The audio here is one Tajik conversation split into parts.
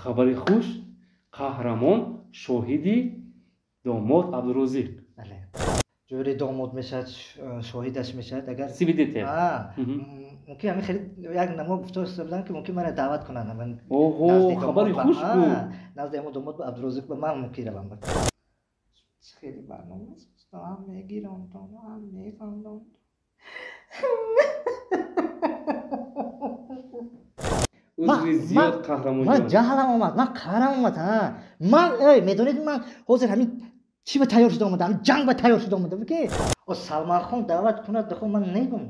خبری خوش قهرمان شاهدی داماد عبدالرزاق. بله. جوری داماد میشه شاهدش میشه اگر سی بدیته. ممکن همین خیلی یک نمو گفتار استفاده که ممکن من دعوت کنن من. اوه خبری خوش بود. نزد داماد عبدالرزاق به من ممکن روم. خیلی برنامه است. هم میگیرم تو هم میفهمم. عذری زیاد قهرمان من جهلم اومد من قهرم اومد ها من میدونید من حاضر همین چی به تیار شده اومدم جنگ به تیار شده اومدم که سلمان خان دعوت کنه دخو من نمیگم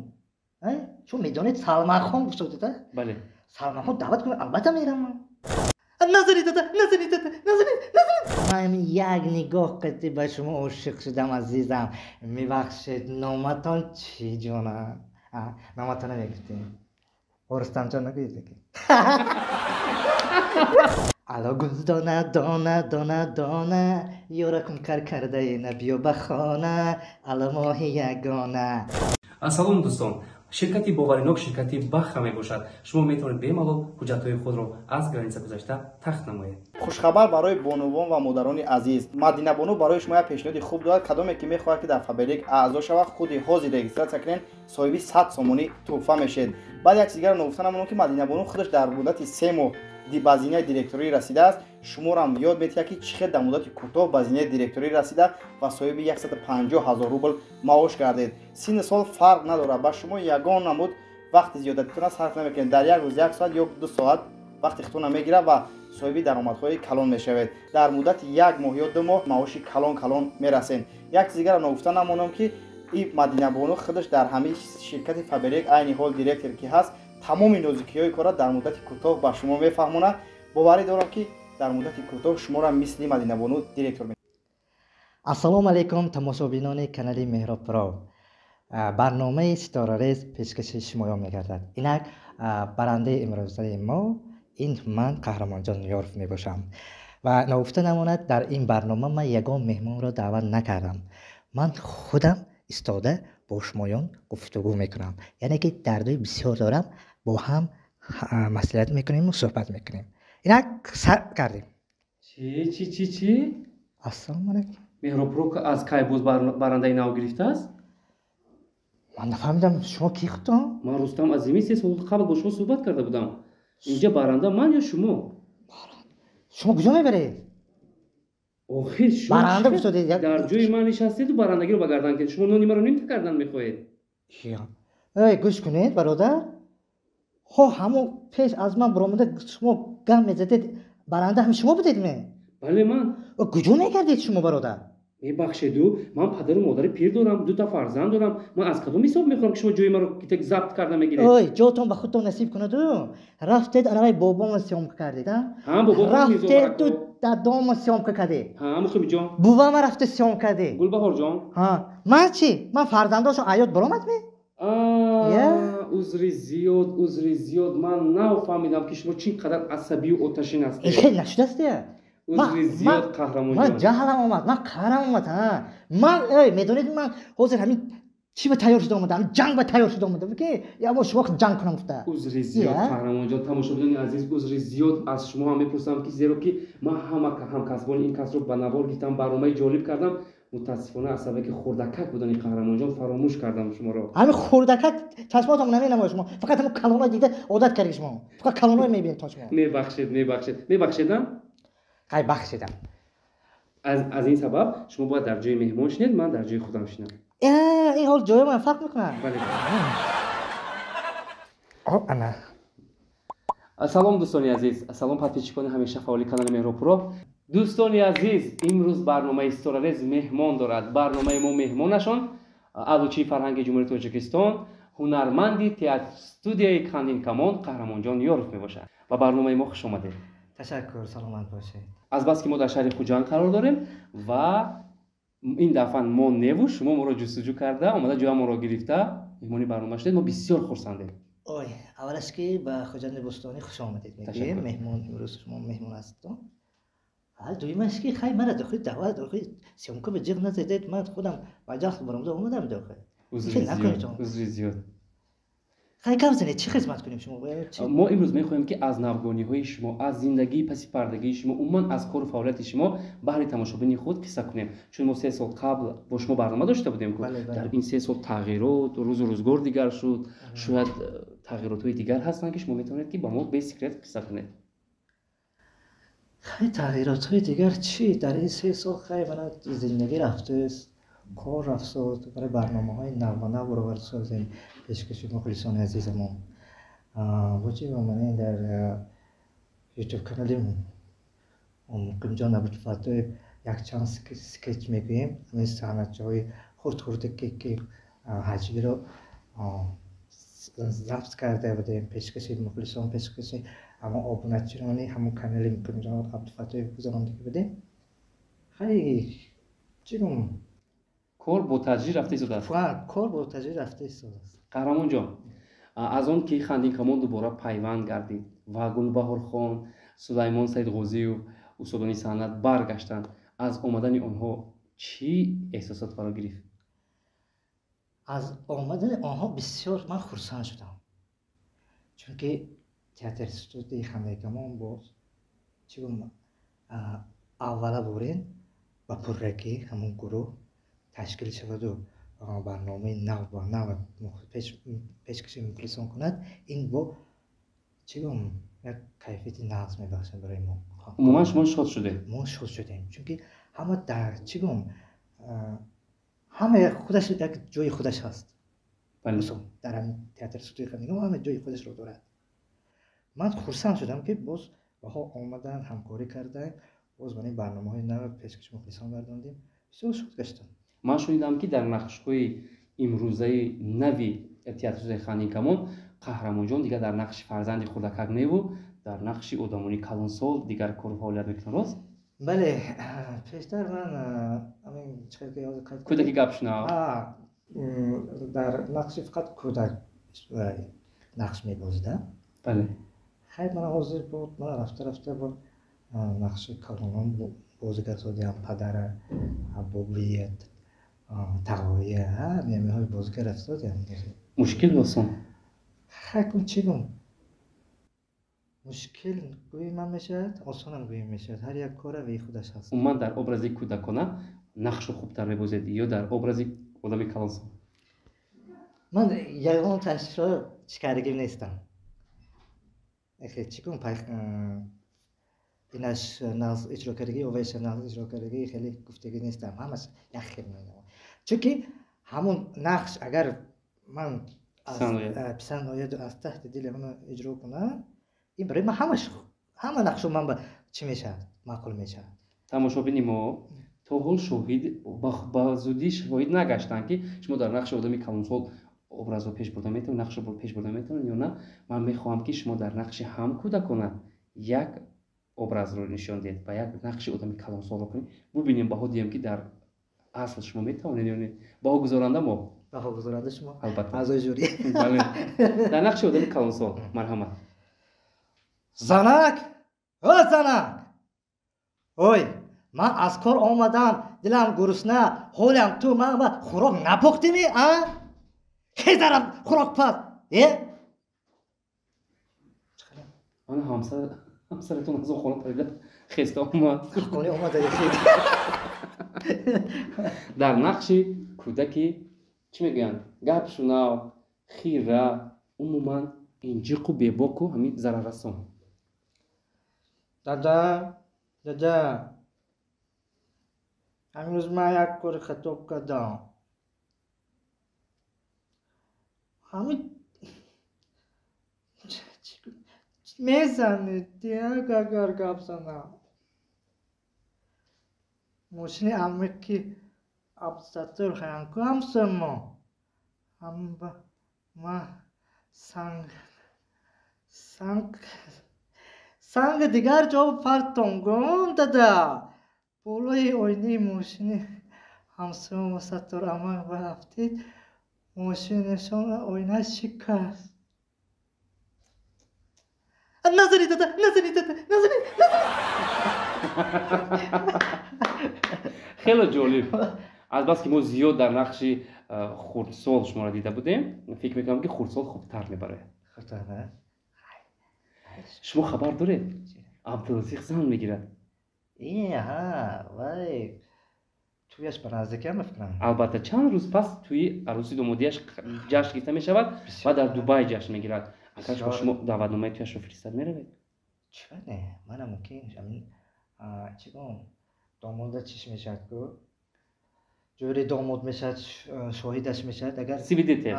چون میدونید سلمان خان گفته بله سلمان خان دعوت کنه البته میرم من نظری داده من یک نگاه قطعی به شما عاشق شدم عزیزم میبخشید نامتان چی جونه نامتان نمیگفتیم رستم جان نگید که الا گل دانه یورکم کار کرده نبیو بخانه الا ماهی یگانه. سلام دوستان، شرکتی باوریناک شرکتی بخ می باشد. شما میتونید بی‌مالال حجت‌های خود را از گرانیسه گذشته تخت نمایید. خوشخبر برای بانوان و مادران عزیز، مدینه بانو برای شما یک پیشنهاد خوب دارد. کدامی که میخواهد که در فابریک اعضا شود خود حاضر رجیستراسیون کنین صاحب 100 سومونی تحفه میشید. بعد یک چیز دیگر نگفتم همون که مدینه بانو خودش در مدت 3 ماه بازینه دیرکتوری رسیده است. شما را هم یاد می‌دهد که چقدر در مدت کوتاه بازینه دیرکتوری رسیده و صاحب 150,000 روبل معاش گردید. سن سال فرق نداره، با شما یگان نمود وقت زیادتون صرف نمیکنید. در یک روز 1 ساعت یا 2 ساعت وقت خودتون میگیره و صاحب درآمدهای کلان میشوید. در مدت 1 ماه یا 2 ماه معاش کلان میرسین. یک چیز دیگر نگفتم نمونم که این مدینه بانو خودش در همه شرکت فابریک عین حال دیرکتور که هست تمام نازکی‌های کار در مدت کوتاه با شما میفهمونه. باوری دارم که در مدت کوتاه شما را مثل مدینه بانو دیرکتور می. السلام علیکم تماشابینان کانال مهراب پرو. برنامه ستاره ریز پیشکش شما میگردد. اینک برنده امروزه ما این من قهرمان جان یارف می باشم و نگفته نماند در این برنامه من یگان مهمان را دعوت نکردم. من خودم استاده با شمایان گفتگو میکنم، یعنی که دردای بسیار دارم با هم مصلحت میکنیم و صحبت میکنیم. اینک سر کردیم. چی؟ السلام علیکم. مهراب پرو از کی باز برنده نو گرفته است؟ من نفهمیدم شما کی خودتون؟ من رستم عظیمی 3 سال قبل با شما صحبت کرده بودم. اینجا برنده من یا شما؟ شما کجا میبرید؟ آخه شما برنده گفتید در جای من نشستید و برندگی رو بگردن که شما نونی مرا نیم کردن میخواهید. ای گوش کنید برادر، همون پیش از من برآمده شما گم میزدید برنده هم شما بودید می؟ بله من. کجا میکردید شما برادر؟ میبخشید من پدر و مادر پیر دارم، 2 تا فرزند دارم. من از کدوم حساب میخورم که شما جای مرا که ضبط کرده میگیرید؟ اوی جاتون به خودتون نصیب کنه دو. رفتید انوی بابام سیام کردید ها؟ بابا رفتید تو دادام سیام کردید. مخمی جان. بوبا ما رفته سیام کردید. گلبهار جان. من چی؟ من فرزنداشو عیاد برآمد می؟ عذری زیاد من نفهمیدم که شما چقدر عصبی و آتشین هستید. این خیلی نشده است. عذری زیاد قهرمان جان. من جهلم اومد من قهرم اومد من میدونید من حاضر همین چی به تیار شده اومدم جنگ به تیار شده اومدم که یا با شما جنگ کنم گفته. عذری زیاد قهرمان جان. تماشاگران عزیز عذری زیاد از شما هم میپرسم که زیرا که من همکسبان این کس رو به نوار گرفتم، برنامه جالب کردم. متاسفانه عصبی که خردکک بودن این قهرمان جان فراموش کردم شما رو. همین خردکک چشماتم نمیبینم شما، فقط همون کلونای دیده عادت کردید شما، فقط کلونای میبینید تا شما. میبخشیدم خیلی بخشیدم. از این سبب شما باید در جای مهمان شینید، من در جای خودم شینم. این حال جای من فرق میکنه. بله. انا سلام دوستان عزیز، سلام پادپیچکان همیشه فعال کانال مهراب پرو. دوستان عزیز، امروز برنامه ستاره ریز مهمان دارد. برنامه ما مهمانشان علوچی فرهنگ جمهوری تاجیکستان، هنرمندی تئاتر استودیوی کاندین کمان قهرمان جان یارف میباشد و برنامه ما خوش آمدید. تشکر، سلامت باشید. از بس که ما در شهر خوجان قرار داریم و این دفعه ما نو شما ما را جستجو کرده اومده جای ما را گرفته مهمانی برنامه شدید، ما بسیار خرسندیم. اولش که به خوجند بستانی خوش آمدید میگیم. مهمان امروز شما مهمان هستید. حال دویمش که خیلی مرا داخل دعوت داخل سیمکو به جیغ نزدید، من خودم با جخت برام اومدم داخل. عذری زیاد. خیلی کم زنید چی خدمت کنیم شما؟ ما امروز میخوایم که از نوگانی شما، از زندگی پس پردگی شما، عموما از کار و فعالیت شما بهر تماشابین خود قصه کنیم. چون ما 3 سال قبل با شما برنامه داشته بودیم که در این 3 سال تغییرات روز و روزگار دیگر شد، شاید تغییرات های دیگر هستن که شما میتونید که با ما به سیکرت قصه کنید. خیلی تغییرات های دیگر چی؟ در این 3 سال خیلی من زندگی رفته است، کار رفته است، برای برنامه های نو رو برای سازیم پیشکش مخلصان عزیزمون. وجه من در یوتیوب کانالیم مقیم جان عبد الفتاح یک چند سکچ میگوییم. همین صحنه های خورد که حجبی رو ضبط کرده بودیم، پیشکش مخلصان، پیشکش اما آبونتچرانی همون کانال مقیم جان عبد الفتاح گذارنده بودیم. خیلی چیگم کار با تجربه رفته شده است. کار با تجربه رفته شده است. قهرمان جان، از اون که خندین کمان دوباره پیوند گردید و گلبهار خان، سلیمان سید غوزی و استادانی صنعت برگشتند، از آمدن آنها چی احساسات فرا گرفت؟ از آمدن آنها بسیار من خرسند شدم، چون که تئاتر استودیوی خندین کمان باز چیگم اولا بورین با پررکی همون گروه تشکیل شود و برنامه نو پیشکش مخلصان کند. این با چیگم یک کیفیت نقص میبخشد برای ما. عموما شما شاد شده؟ ما شاد شدیم چون که همه در چیگم همه خودش یک جای خودش هست. بله. در همین تئاتر استودیوی خندین کمان همه جای خودش رو دارد. من خرسند شدم که باز باها آمدن همکاری کردن، باز برای برنامه‌های نو پیشکش مخلصان گرداندیم. بسیار شاد گشتم. من شنیدم که در نقش‌های امروزه نوی تئاتر خندین کمان قهرمان جان دیگر در نقش فرزند خردکک و در نقش آدمانی کلانسال دیگر کار و فعالیت میکنه، راست؟ بله، پیشتر من همین چقدر یاد کردم کودکی گپ شنو در نقش فقط کودک نقش می‌بازیدم. بله. خیلی من حاضر بود، من رفته با نقش کلانان بازیگر سازیم، پدر بابیت تقویه های بازیگر افتادیم. مشکل واسون خیلی چیگم مشکل گویی من میشد، آسانم گویی میشد، هر یک کار وی خودش هست. من در ابرازی کودکانه نقش خوبتر می‌بازید یا در ابرازی آدمی کلانسال؟ من یگان تشریح چیکارگی نیستم. اخی چیکم اینش ناز اجرا کردگی و ویش ناز اجرا کردگی خیلی گفتگی نیستم، همش یخی می‌نوام. چون که همون نقش اگر من پسند آید از تحت دل من اجرا کنم، این برای من همه نقشو من با چی میشه معقول میشه. تماشابین ما تا حال شاهد با زودی شاهد نگشتن که شما در نقش آدمی کلانسال ابراز رو پیش بردن میتونید، نقش رو پیش بردن میتونید یا نه؟ من میخوام که شما در نقش هم کودکانه یک ابراز رو نشان دهید و یک نقش آدمی کلانسال رو کنید، ببینیم باها دیم که در اصل شما میتونید یا نه. باها گذارنده ما، باها گذارنده شما البته اعضای جوری. بله. در نقش آدمی کلانسال مرحمت. زنک اوی من از کار آمدم، دلم گرسنه، حالم تو، من خوراک نپختیمی کی دارم خوراک پس آن همسرتون از خونه پریده خسته اومد در نقش کودکی چی میگن گپ شنو خیره عموما اینجیق و بیباک و همین ضرر رسان. دادا همین روز من یک کار خطاب کردم، همین میزنید دیگه اگر گپ زنم ماشین امریکی ابستر خیلی کم سما هم با ما سنگ دیگر جا پرتونگون داده پولای اوینی ماشین همسه و ستر اما برفتید ماشینشون اوینه شکست. نزنید داده خیلی جالب. از بس که ما زیاد در نقش хурдсол шуморо дида будем. фикр мекунам ки хурдсол хубтар мебарояд. шумо хабар доред абдулазиқ зан мегирад? вай تویش برنزدیکی می‌فکرم. البته چند روز پس توی عروسی دومودیش جشن گرفته می‌شود و در دبی جشن می‌گیرد. اگر شما دعوتنامه تویش رو فرستاد می‌روید؟ چرا نه؟ من ممکن همین چیکار داماد چیش میشد کو؟ جوری داماد میشد شاهدش میشد اگر سیبیدیته.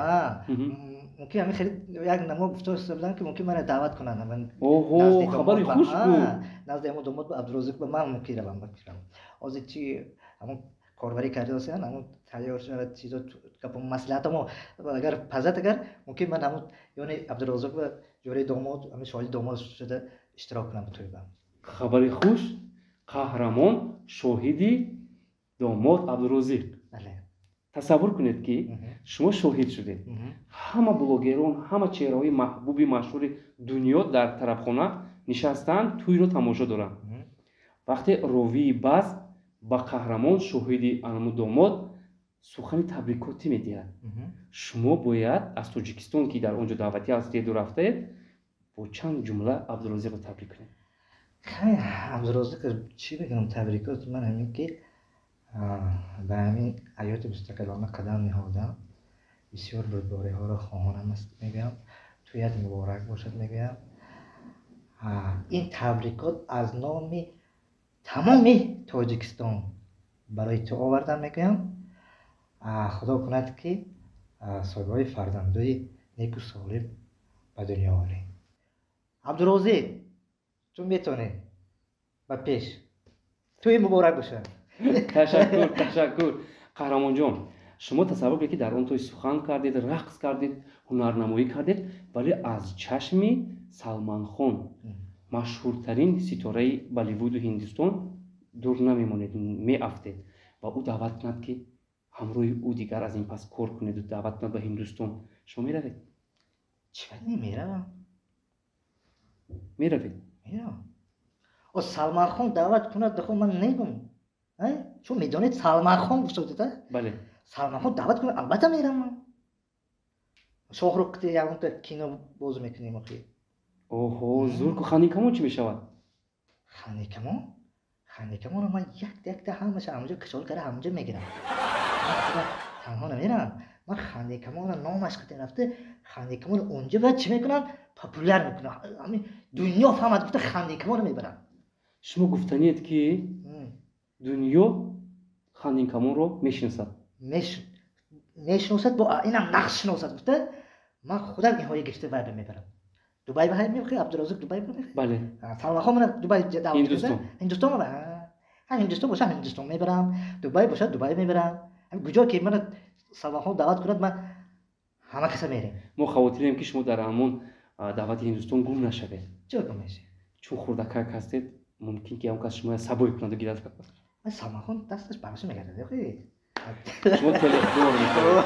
ممکن همین خیلی یک نمو گفتار استفاده که ممکن من دعوت کنن من. اوه خبری خوش بود. نزد امو داماد با عبدالرزاق با من ممکن روم بکرم. از چی همون کاربری کرده هستن همون تیار شده چیزا که مصلحت ما اگر پزت اگر ممکن من همون یعنی عبدالرزاق و جوری داماد همین شاهد داماد شده اشتراک کنم توی بام. خبری خوش قهرمان شاهدی داماد عبدالرزاق. بله. تصور کنید که شما شاهد شدید. همه بلاگران، همه چهره‌های محبوبی مشهور دنیا در طرفخانه نشستند توی رو تماشا دارن. وقتی راوی باز با قهرمان شاهدی انمو داماد سخن تبریکاتی میدهد. شما باید از تاجیکستان که در اونجا دعوتی هستید و رفتید با چند جمله عبدالرزاق رو تبریک کنید. خیلی عبدالرزاق چی بگم تبریکات من همین که به همین حیات مستقلانه قدم نهادم بسیار بردباری ها را خواهانم است میگم تویت مبارک باشد میگم این تبریکات از نام تمام تاجیکستان برای تو آوردم میگم خدا کند که سالهای فرزندای نیک و سالم به دنیا آوری عبدالرزاق تو میتونی و پیش توی مبارک باشد. تشکر قهرمان جان شما تصور کنید که در اون توی سخن کردید رقص کردید هنرنمایی کردید ولی از چشم سلمان خان مشهورترین ستاره بالیوود و هندوستان دور نمیمونید میافتید و او دعوت کند که همراه او دیگر از این پس کار کنید و دعوت کند به هندوستان شما میروید؟ چرا نمیروم؟ میروید؟ میروم او سلمان خان دعوت کند دخو من نگم چون میدونید سلمان خان گفتید بله سلمان خان دعوت کنه البته میرم شاهرخ که اون تا کینو باز میکنیم اخی اوه زور کو خانیکمون چی میشود؟ خانیکمون من یک تا همش همونجا کشال کرده همونجا میگیرم من تنها نمیرم من خانیکمون نامش کتی رفته خانیکمون اونجا بعد چی میکنن پاپولار میکنن همین دنیا فهمد گفته خانیکمون میبرن شما گفتنید که دنیا خانیکمون رو میشناسد میشناسد با اینم نقش شناسد گفته من خودم این های گرفته بعد میبرم دبی به میخوای عبدالرزاق دبی میخوای بله سلام خانم من دبی دعوت کرده هندوستان هندوستان باشه هندوستان میبرم دبی باشه دبی میبرم همین کجا که من سلام خانم دعوت کند من همه کسا میریم ما خواتیریم که شما در همون دعوت هندوستان گم نشوید چرا گم میشی چون خوردکک هستید ممکن که اون کس شما سبوی کنند و گیرد من سلام خانم دستش برش میگرده خیلی شما تلفن میکنید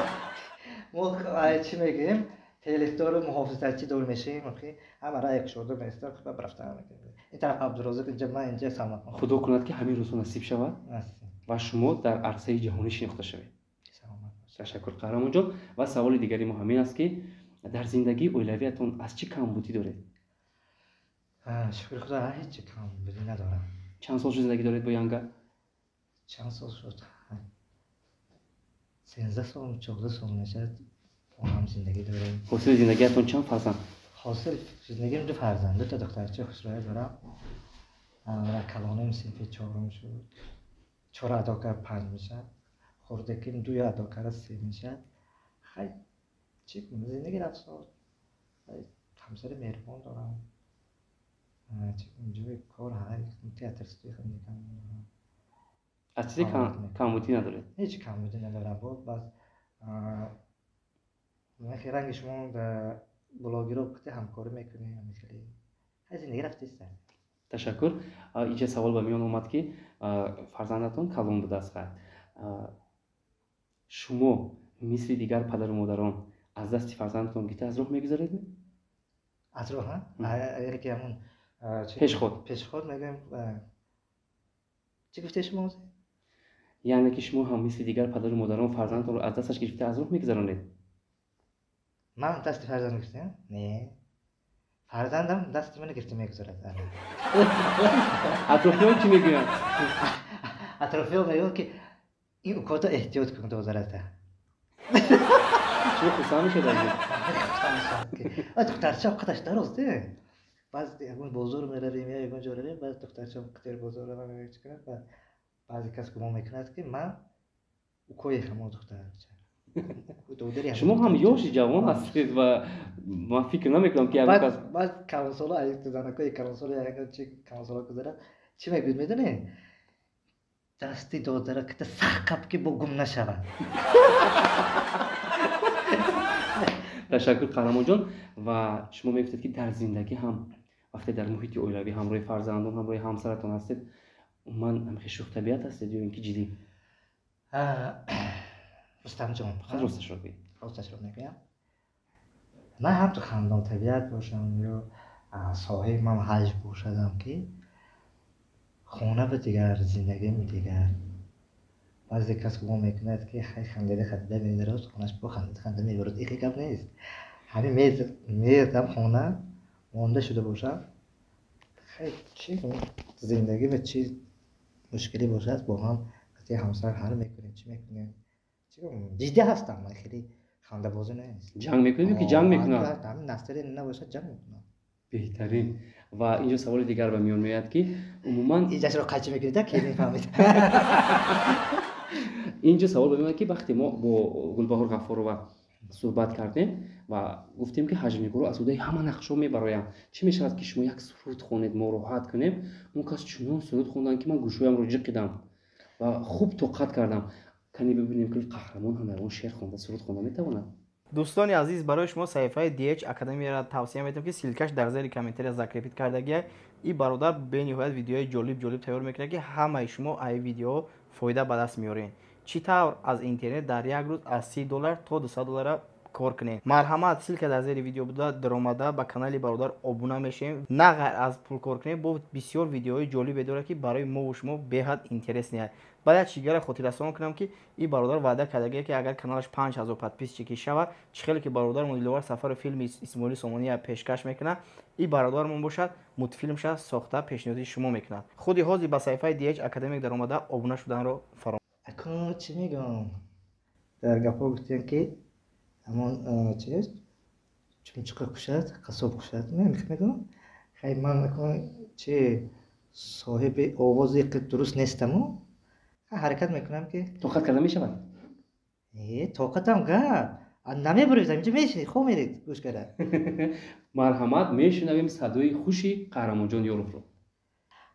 ما چی میگیم تلفدار محافظتی دور میشیم اوکی همه را یک شورده میستر خب برفتن میکنه این طرف عبدالرزاق اینجا من اینجا سلام خدا کند که همین روز نصیب شود و شما در عرصه جهانی شناخته شوید. تشکر قهرمان جان و سوال دیگری ما همین است که در زندگی اولویتون از چی کمبودی دارید؟ شکر خدا هیچ کمبودی ندارم. چند سال زندگی دارید با ینگا؟ چند سال شد 13 سال 14 سال نشد با هم زندگی داریم. حاصل زندگیتون چند فرزند؟ حاصل زندگیم 2 فرزند 2 تا دخترچه خوشراه دارم. کلانم صنف 4 شد 4 اداکار 5 میشه خوردکیم 2 اداکار 3 میشه خیلی چی کنم زندگی رفتار همسر مهربان دارم چی کنم جوی کار هر تئاتر استودیو میکنم از چیزی کمبودی ندارید؟ هیچ کمبودی ندارم بود بس من خیلی رنگ شما در بلاگی رو وقتی همکاری میکنیم خیلی زندگی رفتیست. تشکر. اینجا سوال به میان اومد که فرزندتون کلان بوده است. شما مثل دیگر پدر و مادران از دست فرزندتون گیته از راه میگذارید؟ از راه ها؟ اگر که همون پیش خود میگم چی گفته شما؟ یعنی که شما هم مثل دیگر پدر و مادران فرزندتان رو از دستش گرفته از راه میگذرانید. من دست فرزند گرفتم؟ نه. فرزندم دست من گرفته میگذارد. اطرافیان چی میگویند؟ اطرافیان میگویند که این اوقات احتیاط کن دوزارته. شما خوشحال میشید از این؟ دخترچه قدش درسته. بعضی اون بزرگ میرویم یا اون جا رویم بعض دخترچه قدر بزرگ رو میگه چیکار و بعضی کس گمان میکند که من کوی همون دخترچه. شما هم یوشی جوان هستید و من فکر نمیکنم که اون کس بعد کانسولا ایت زنکای کانسولا یا چی کانسولا گذاره چی میگوید میدونی دستی دادره که سخت که بگم نشود. تشکر قهرمان جان. و شما میگفتید که در زندگی هم وقتی در محیط اولیوی همراه فرزندان همراه همسرتون هستید من همیشه شوخ طبیعت هستید یا اینکه جدی؟ رستم جان خود راستش رو بگید. راستش رو میگم من هم تو خندان طبیعت باشم یا صاحب من حج باشم که خونه به دیگر زندگی می دیگر بعضی کس گمان میکند که خیلی خنده خنده میداره خونش با خنده میبرد این گپ نیست. همین میرم خونه مانده شده باشم خیلی چی زندگی به چی مشکلی باشد با هم وقتی همسر حل میکنیم چی میکنیم چی جدی هستم من خیلی خنده بازی نیست. جنگ میکنیم که جنگ میکنم همین نستری نباشد جنگ میکنم بهترین. و اینجا سوال دیگر به میون میاد که عموما اینجا رو قچه میگیرید که میفهمید. اینجا سوال به میاد که وقتی ما با گلبهار غفارова صحبت کردیم و گفتیم که حج میگرو از اودای همه نقشو میبرایم چی میشود که شما یک سرود خونید ما راحت کنیم اون کس چنون سرود خوندن که من گوشویم رو جقیدم و خوب توقت کردم. کنی ببینیم که قهرمان هم اون شعر خونده سرود خونده میتونه. دوستان عزیز برای شما صفحه DH اکادمی را توصیه میکنم که سیلکش در زیر کامنتری ذکر کردگی این برادر به نهایت ویدیوهای جالب تیار میکنه که همه شما ای ویدیو فایده به دست میارین. چطور از اینترنت در یک روز از $30 تا $200 کار کنین. مرحمت سیل که در زیر ویدیو بوده در اومده به کانال برادر ابونه میشیم نه غیر از پول کار کنین با بسیار ویدیوهای جالب داره که برای ما و شما بهت اینترست نیست. باید چیگر خاطر رسان کنم که این برادر وعده کرده که اگر کانالش 5000 پادپیس چکی شود چخیلی که برادر مدلوار سفر فیلم اسماعیل سامانی پیشکش میکنه این برادرمون باشد مدفیلم شد ساخته پیشنهادی شما میکنه. خودی حاضر به صفحه DH اکادمی در اومده ابونه شدن رو فراموش اکنون چی میگم در گپا گفتیم که همون چیز چمچقه کشد قصاب کشد میگم خیلی من اکنون چه صاحب آوازی که درست نیستم حرکت میکنم که توقت کرده میشود. توقتم گپ نمیبرید اینجا میشه خوب میرید گوش کرده. مرحمت میشنویم صدای خوشی قهرمان جان یوروف رو.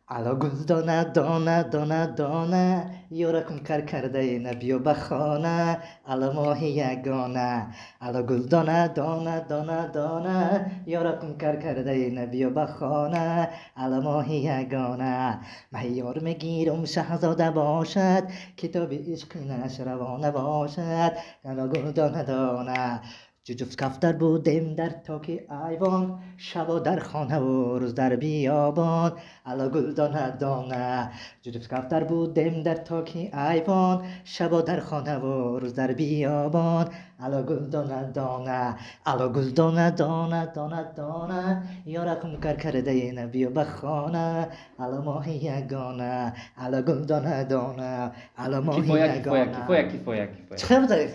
الا گلدانه دانه دانه دانه یورکم کار کرده نبیو بخانه الا ماهی یگانه الا گلدانه دانه دانه دانه یورکم کار کرده نبیو بخانه الا ماهی یگانه مهیار میگیرم شهزاده باشد کتاب عشق نش روانه باشد الا گلدانه دانه جفت کفتر بودیم در تاکی ایوان شبا در خانه و روز در بیابان الا گلدانه دانه جفت کفتر بودیم در تاکی ایوان شبا در خانه و روز در بیابان الا گلدانه دانه الا گلدانه دانه دانه دانه یارکم کار کرده نبیو بخانه الا ماهی یگانه الا گلدانه دانه الا ماهی یگانه کفایه چه بودید؟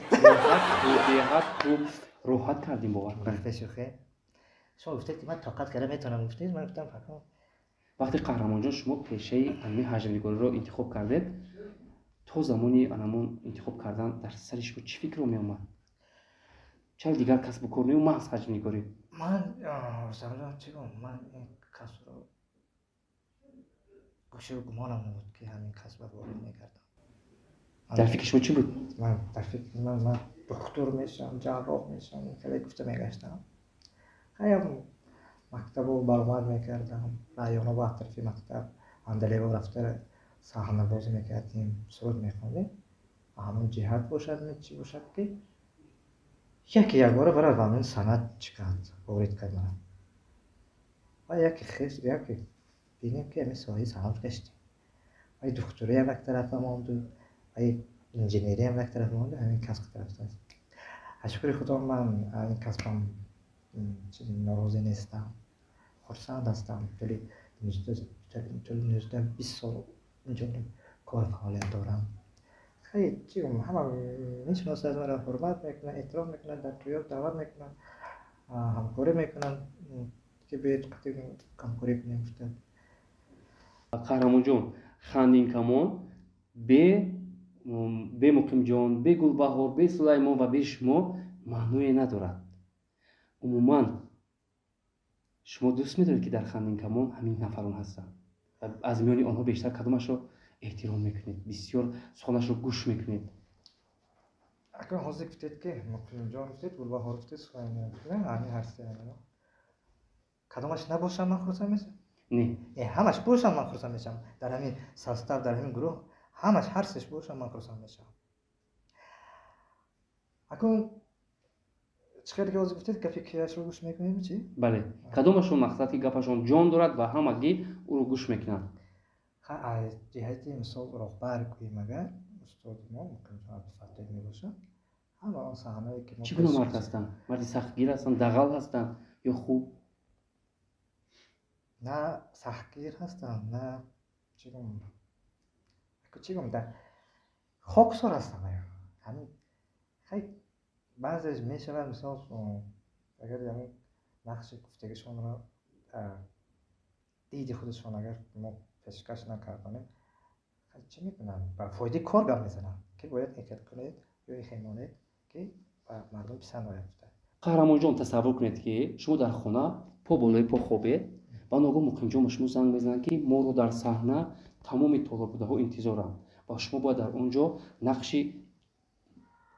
خوب روحت کردیم باور کنید. وقت شوخه شما گفتید من طاقت کردم میتونم گفتید من گفتم فقط وقتی قهرمان جان شما پیشه علمی حجم‌نگاری رو انتخاب کردید تا زمانی انمون انتخاب کردن در سر شما چی فکر رو می اومد؟ چرا دیگر کسب و کار نمی محض حجم‌نگاری؟ من سمجان چی گفتم من این کسب رو گوشه و گمانم نبود که همین کسب رو وارد میکردم. در فکر شما چی بود؟ من در فکر من دکتر میشم جراح میشم خیلی گفته میگشتم خیلی مکتب رو برآمد میکردم رایانه با طرفی مکتب اندلی و رفته صحنه بازی میکردیم سرود میخوندیم و همون جهت باشد چی باشد که یک بار برای همین سند چکند وارد کرد من و یکی خیست بینیم که همین ساحی سند گشتیم و دکتری هم یک طرف ماند و ای انجینری هم یک طرف مونده، همین کسب طرف است. شکر خدا من این کسبم چیزی ناراضی نیستم، خرسند هستم. خیلی 20 سال اینجا کار فعالیت دارم. خیلی چیزم همه میشناسن، مرا حرمت میکنن، احترام میکنن، در توی دعوت میکنن، همکاری میکنن که بیاید همکاری کنیم. қаҳрамонҷон хандинкамон бе муқимҷон, бе гулбаҳор, бе сулаймон ва бе шумо маъное надорад. умуман шумо дӯст медоред ки дар хандинкамон ҳамин нафарон ҳастанд ва аз миёни онҳо бештар кадомашро эҳтиром мекунед, бисёр суханашро гӯш мекунед? Акан ҳозир гуфтед ки муқимҷон гуфтед, гулбаҳор гуфтед, сулаймон гуфтед, ҳамин ҳастед. кадомаш набошам ман хурсанд мешам? Не, ҳамаш бошам ман хурсанд мешам. дар ҳамин состав, дар ҳамин гурӯҳ ҳамаш ҳар сеш бошам ман хурсанд мешам. акун чиқадр ки ҳозир гуфтед гапи кияшро гӯш мекунем чӣ? бале, кадомашон мақсад ки гапашон ҷон дорад ва ҳамагӣ ӯро гӯш мекунанд. аз ҷиҳати мисол роҳбар гӯем агар устоди мо муқимҷон абдулфаттоҳ мебошад, ҳама он саҳнае ки мо чӣ гуна мард ҳастанд? марди сахтгир ҳастанд, дағал ҳастанд ё хуб? на сахтгир ҳастанд, на чигум да хоксор ҳастанд. ҳамин хай баъзеш мешавад мисол агар ҳамин нақши гуфтагишонро диди худашон агар мо пешкаш накардонем, чӣ мекунанд? ба фоидаи кор гап мезананд ки бояд ҳаракат кунед ё хемонед ки ба мардум писанд ояд. қаҳрамонҷон, тасаввур кунед ки шумо дар хона по болои по хобед ва ногоҳ муқимҷон ба шумо занг мезанад ки моро дар саҳна тамоми толобудаҳо интизоранд ва шумо бояд дар он ҷо нақши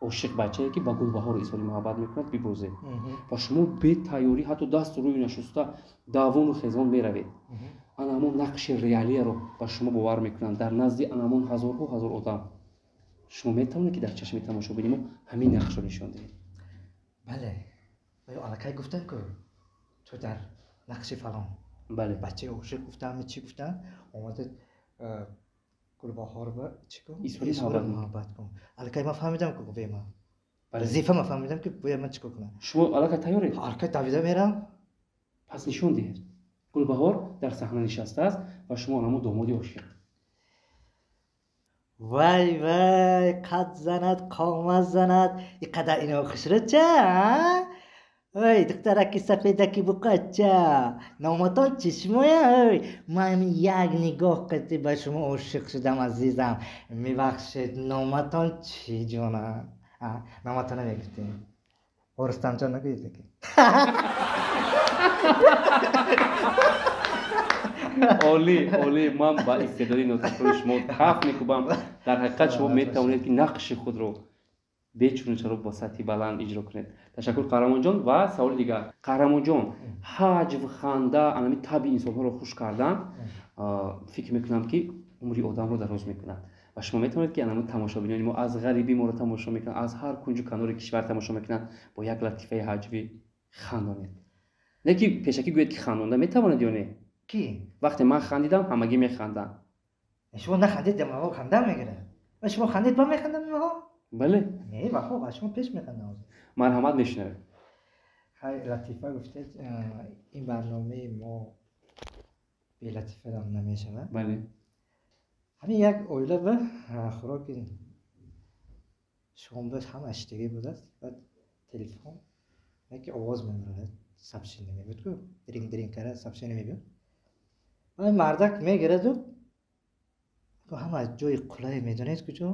ошиқ бачае ки ба гулбаҳор изҳори муҳаббат мекунад бибозед ва шумо бе тайёрӣ ҳатто дасту рӯи нашуста давону хезон меравед. анамон нақши реалияро ба шумо бовар мекунанд дар назди анамон ҳазорҳо ҳазор одам. шумо метавонед ки дар чашми тамошобини мо ҳамин нақшро нишон диҳед. бале, аллакай гуфтанд ку ту дар нақши фалон бале, бачаи ошиқ гуфтанд, чӣ гуфтанд, омадед гулбаҳор ба чӣ кун? изҳори муҳаббат кун. аллакай ман фаҳмидам ку гуфтем, ман вазифа ман фаҳмидам ки бояд ман чӣ кор кунам. шумо аллакай тайёред? аллакай давида мерам. пас нишон диҳед. гулбаҳор дар саҳна нишастааст ва шумо ҳамон домоди ошиқ. вай вай, қад занад, қомат занад, иқадар ино хушрӯча. ой духтараки сафедаки буқача, номатон чишмоя. ой ман як нигоҳ қати ба шумо ошиқ шудам азизам. мебахшед, номатон чӣ ҷона? номатона мегуфтем, орустамҷон нагӯед ки оли, ман ба истеъдоди нотиқони шумо каф мекӯбам. дар ҳақиқат шумо метавонед ки нақши худро бечунучаро бо сатҳи баланд иҷро кунед. ташаккур қаҳрамонҷон. ва саволи дигар, қаҳрамонҷон, ҳаҷв, ханда, анами таби инсонҳоро хуш кардан фикр мекунам ки умри одамро дароз мекунад ва шумо метавонед ки анамон тамошобинони мо аз ғарибӣ моро тамошо мекунанд, аз ҳар кунҷу канори кишвар тамошо мекунанд, бо як латифаи ҳаҷвӣ хандонед. не ки пешакӣ гӯед ки хандонда метавонед ё не. ки вақте ман хандидам ҳамагӣ механданд. шумо нахандед, маҳо хандам мегирад. ва шумо хандед, ман механдам маҳо. бале, не баҳо ба шумо пеш механдам. марҳамат мешунавед. хай латифа гуфтед, ин барномаи мо белатифа намешавад. бале, ҳамин як оила ба хӯроки шом дошт, ҳама аштагӣ будааст. баъд телефон яке овоз мемарад, сообщение мебуд ку диринг карад, сообщение мебуд. ва мардак мегираду ҳама аз ҷои қулай медонед куҷо,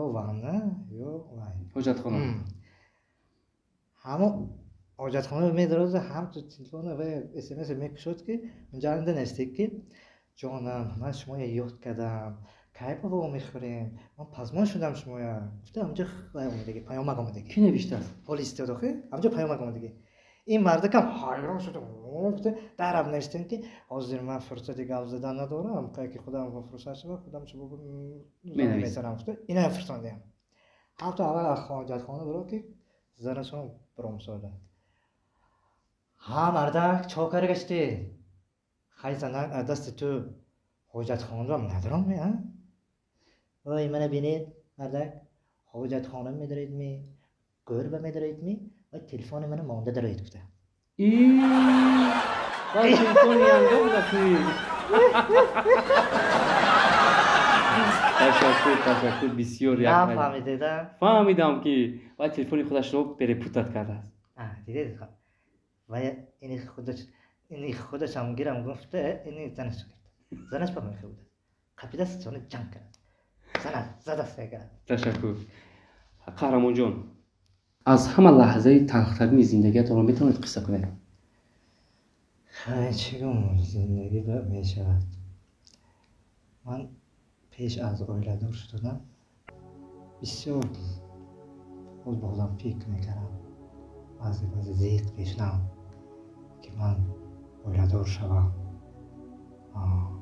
ё ванна ё вай ҳоҷатхона. ҳама ҳоҷатхона медорад, ҳам ту телефон ва смс мекушод ки унҷанда нестед ки ҷонам, ман шумоя ёд кардам, кай баво мехӯрем, ман пазмон шудам шумоя. гуфта ҳамҷо омадаги паёмак омадаги. ки навиштааст? ҳоли истиёд охи ҳамҷо паёмак омадаги. ин мардакам ҳайрон шуда гуфта дараб навиштем ки ҳозир ман фурсати гап задан надорам, кай ки худам фурсат шавад худам чӯбо мезанам. гуфта инаам фурсондем. ҳафта аввал аз ҳоҷатхона биро ки занашон биромсода. ҳа мардак чокар гашти, хай занак аз дасти ту ҳоҷатхонаро надорам. اوی من بینید مردک حاجت خانم میدارید می گربه میدارید می و تلفن من مانده دارید گفته ای وای تلفنی اندام داشتی. تشکر بسیار. نه فهمیدیدم فهمیدم که وای تلفن خودش رو پرپوتات کرده است. دیدید و این خودش هم گیرم گفته این زنش کرد زنش با من خود قپیده سونه جنگ کرد زده سه. تشکر قهرمان جان. از همه لحظه تلخترین زندگیت رو میتونید قصه کنید؟ چگونه زندگی می شود. من پیش از اویله دار شدم بسیار خود با خودم فکر میکردم بعضی زیق پیش نم که من اویله دار شوم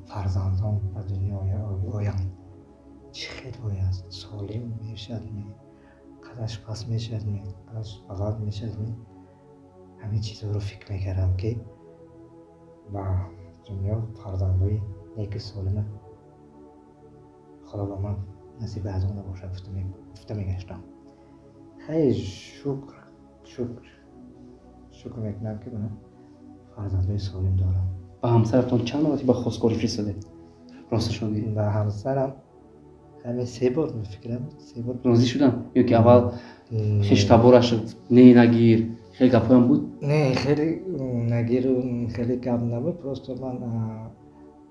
فرزندان به دنیا آیم چه خیلی باید سالم میشد قدش پس میشد قدش بغاد میشد همین چیزا رو فکر میکردم که با دنیا فرزندای نیک سالمه خدا با من نصیب از اون باشه گفته میگشتم. خیلی شکر میکنم که من فرزندای سالم دارم. با همسرتون چند مرتبه خواستگاری فرستاده؟ راستش رو بگید. با همسرم همین 3 بار میفکرم 3 بار راضی شدن یا که اول خشتبارش نه نگیر خیلی گپایم بود؟ نه خیلی نگیر و خیلی گپ نبود. پروسته من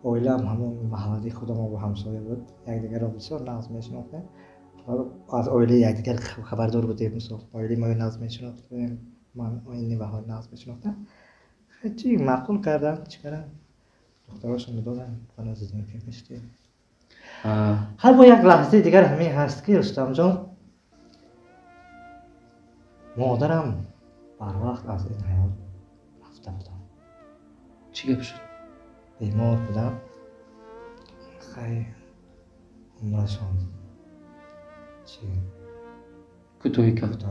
اویلم همون محلی خودم با همسایه بود یکدیگر رو بسیار ناز میشناختیم از اویله یکدیگر خبردار بودیم مثلا اویله ما ناز میشناختیم من این بهار ناز میشناختم خیلی معقول کردم چیکارم دختراشون دادن من از این که میشتیم هر با یک لحظه دیگر همین هست که رستم جان مادرم بر وقت از این حیات رفته بودم. چی گپ شد؟ بیمار بودم خیلی عمرشون کوتاهی کرد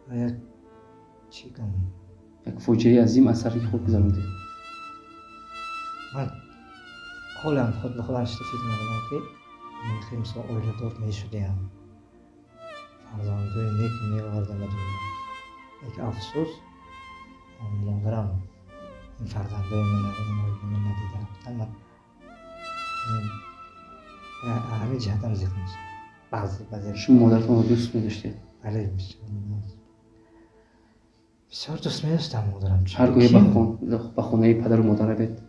و یک چی کنم یک فوجعه عظیم اثر خود گذرانده. من حالم خود به خودم فکر می‌کردم که من خیلی مثلا اویله دار میشدیم فرزندای نیک می‌آوردم به دنیا. یک افسوس مادرم این فرزندای من رو ندیدم. من همین جهت هم ذکر میشه. بعضی شما مادرتون رو دوست می‌داشتید؟ بله بسیار دوست می‌داشتم مادرم. هرگاهی به خونه پدر و مادر بید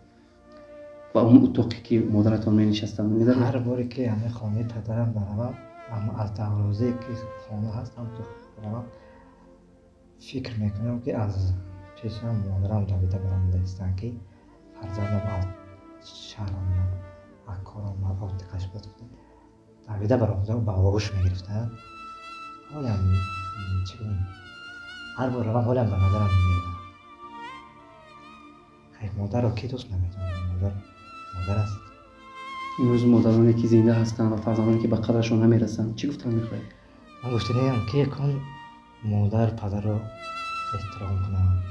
و اون اتاقی که مادرتون می‌نشستن می‌دارید؟ هر باری که همه خانه پدرم بروم اما از دروازه که خانه هستم تو خونم فکر میکنم که از پیشم مادرم دویده برام داشتن که فرزندم از شهرم از کارم آتیقش بود دویده برام با آغوش میگرفتن. حالم چگونه هر بار روم حالم به نظرم میگیرم خیلی مادر رو کی دوست نمیتونم. مادر است. امروز مادرانی که زنده هستن و فرزندانی که به قدرشون نمیرسن چی گفتن میخواهید؟ من گفتنیم که کن مادر پدر رو احترام کنم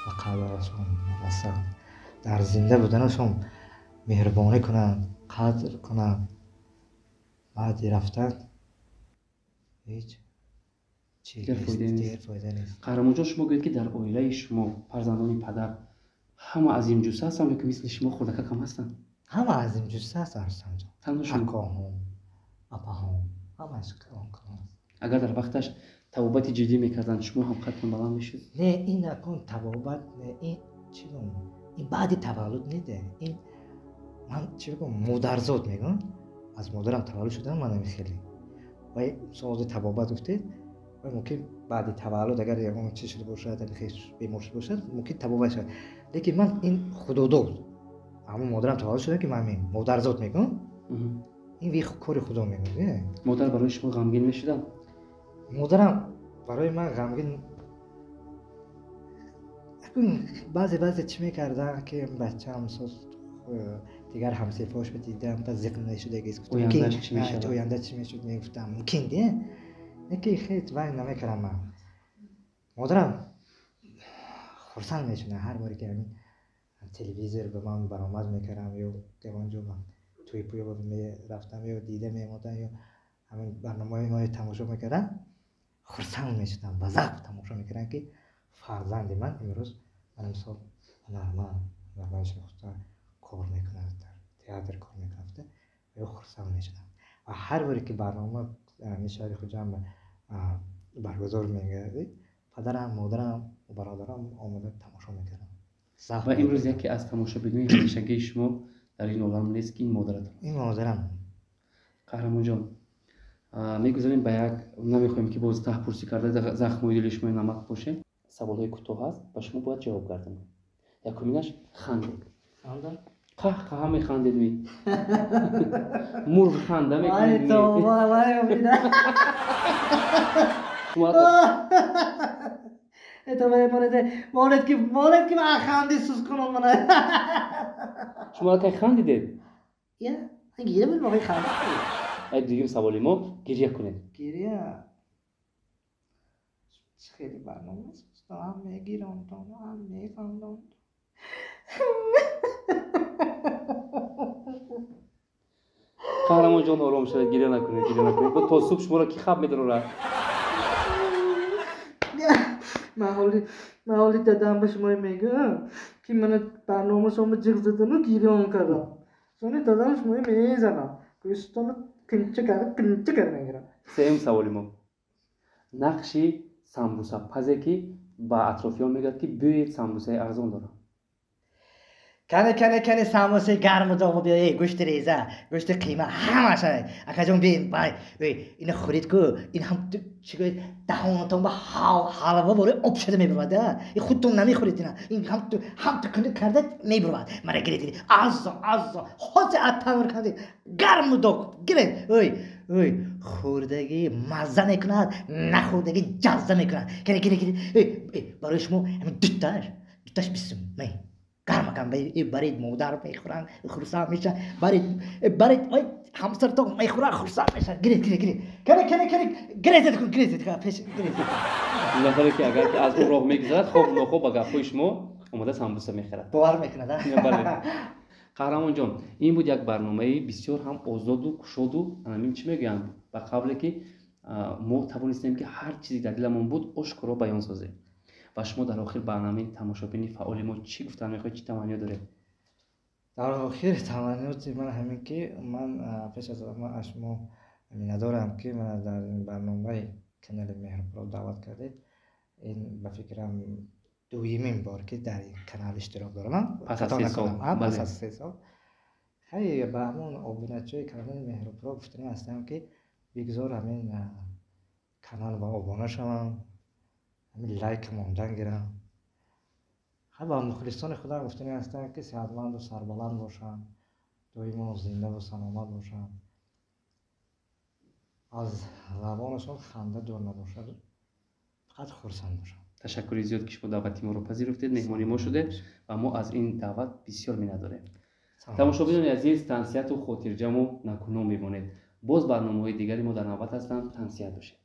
و قدرشون رسن در زنده بودنشون مهربانی کنن قدر کنن بعد رفتن هیچ دیگر فایده نیست. قهرمان جان شما گوید که در عائله شما فرزندان پدر همه عظیم جثه هستن یا که مثل شما خردک کم هستن؟ همه عظیم جثه هستن تنهاشون اکاهم اپاهم همش کلام کنن. اگر در وقتش توبت جدی میکردن شما هم قدتون بلند میشد؟ نه این نکن توبت نه این چی بگم این بعد تولد نیده این من چی بگم مادرزاد میگن از مادرم تولد شدم من خیلی و ساز توبت گفتید و ممکن بعد تولد اگر یه چیز شده باشه تا خیلی بیمار شده باشه ممکن توبت شه لیکن من این خدا اما مادرم تولد شده که من مادرزاد میگم این وی کار خدا میگم. مادر برای شما غمگین میشدن؟ مادرم برای من غمگین بعضی چی میکردن که بچه‌ام دیگر همسایه‌هاش دیدم تا ذکر نشده که آینده چی میشد میگفتم ممکن نه که خیلی وای نمیکردم. من مادرم خرسند میشونه هر باری که همین تلویزیون به من برآمد میکردم یا دیوان جو توی پویا بود رفتم یا دیده میمودن یا همین برنامه ما تماشا میکردن خرسند میشدم و ضبط تماشا میکردن که فرزند من امروز من مثال نرمن شناخته کار میکنه در تئاتر کار میکنه و خرسند میشدم و هر باری که برنامه نشاری خود جمع برگزار میگردید پدرم مادرم و برادرم آمده تماشا میکردم و امروز یکی از تماشابینان همیشگی شما در این عالم نیست که این مادرتون این مادرم قهرمان جان میگذاریم به یک نمیخوایم که باز تحپرسی کرده زخمای دل شما نمک باشه سوالای کوتاه هست و شما باید جواب گردونید یکمینش خندید قهقه میخندید می مرغ خنده میکنید تو مولد که من خندی سوز کنم منه شما که خندیدید یا گیره بود موقعی خندید دیگه سوالی ما گریه کنید گیریه خیلی برنامه است هم میگیرم تو هم میخندم قهرمان جان آرام شد گریه نکنید تا صبح شما را کی خواب میدونه من حالی دادم به شما میگم که من برنامه شما جیغ زدن و گیریان کردم سونی دادم شما میزنم کشتان کنچه کرده میگیرم سیم سوالی ما نقشی سامبوسا پزه که با اطرافیان میگه که بوی سامبوسای ارزان داره کنه ساموسه گرم داغ بیا گوشت ریزه گوشت قیمه همه شده اکا جون بین بای اینو خورید که این هم چیگه دهانتون با حلوا باره آب شده میبرد این خودتون نمیخورید اینا این هم تکنه کرده میبرد مرا گریدید عزا خوزه اتمر کنید گرم داغ گرید اوی خوردگی مزه میکند نخوردگی جزه میکند کنه برای شما همین دوتاش بیستم گرم کن برید مادر میخورن خرسند میشن برید همسر تو میخورن خرسند میشن گرید کن پیش گرید نفری که اگر که از اون راه میگذرد خوب نخوب اگر خوی شما اومده سامبوسه میخورد باور میکنه بله قهرمان جان این بود یک برنامه بسیار هم آزاد و گشاد و همین چی میگن با قبل که ما توانستیم که هر چیزی در دلمون بود آشکارا بیان سازیم و شما در آخر برنامه تماشابین فعال ما چی گفتن میخواید چی تمنی داره در آخر تمنیات من همین که من پیش از من شما ندارم که من در این برنامه کانال مهرپرو دعوت کردید این به فکرم دومین بار که در این کانال اشتراک دارم پس از 3 سال خیلی به همون آبونچای کانال مهرپرو گفتنی هستم که بگذار همین کانال با آبونه شوم همین لایک موندن گیرم خیلی با مخلصان خدا گفتنی هستم که صحتمند و سربلند باشم دائما زنده و سلامت باشم از زبانشون خنده دور نباشد فقط خرسند باشم تشکر زیاد که شما دعوت ما رو پذیرفتید مهمانی ما شده و ما از این دعوت بسیار می‌نداریم تماشاگران عزیز تنسیت و خاطرجم و نکونام میمونید باز برنامه‌های دیگری ما در نوبت هستند تنسیت باشید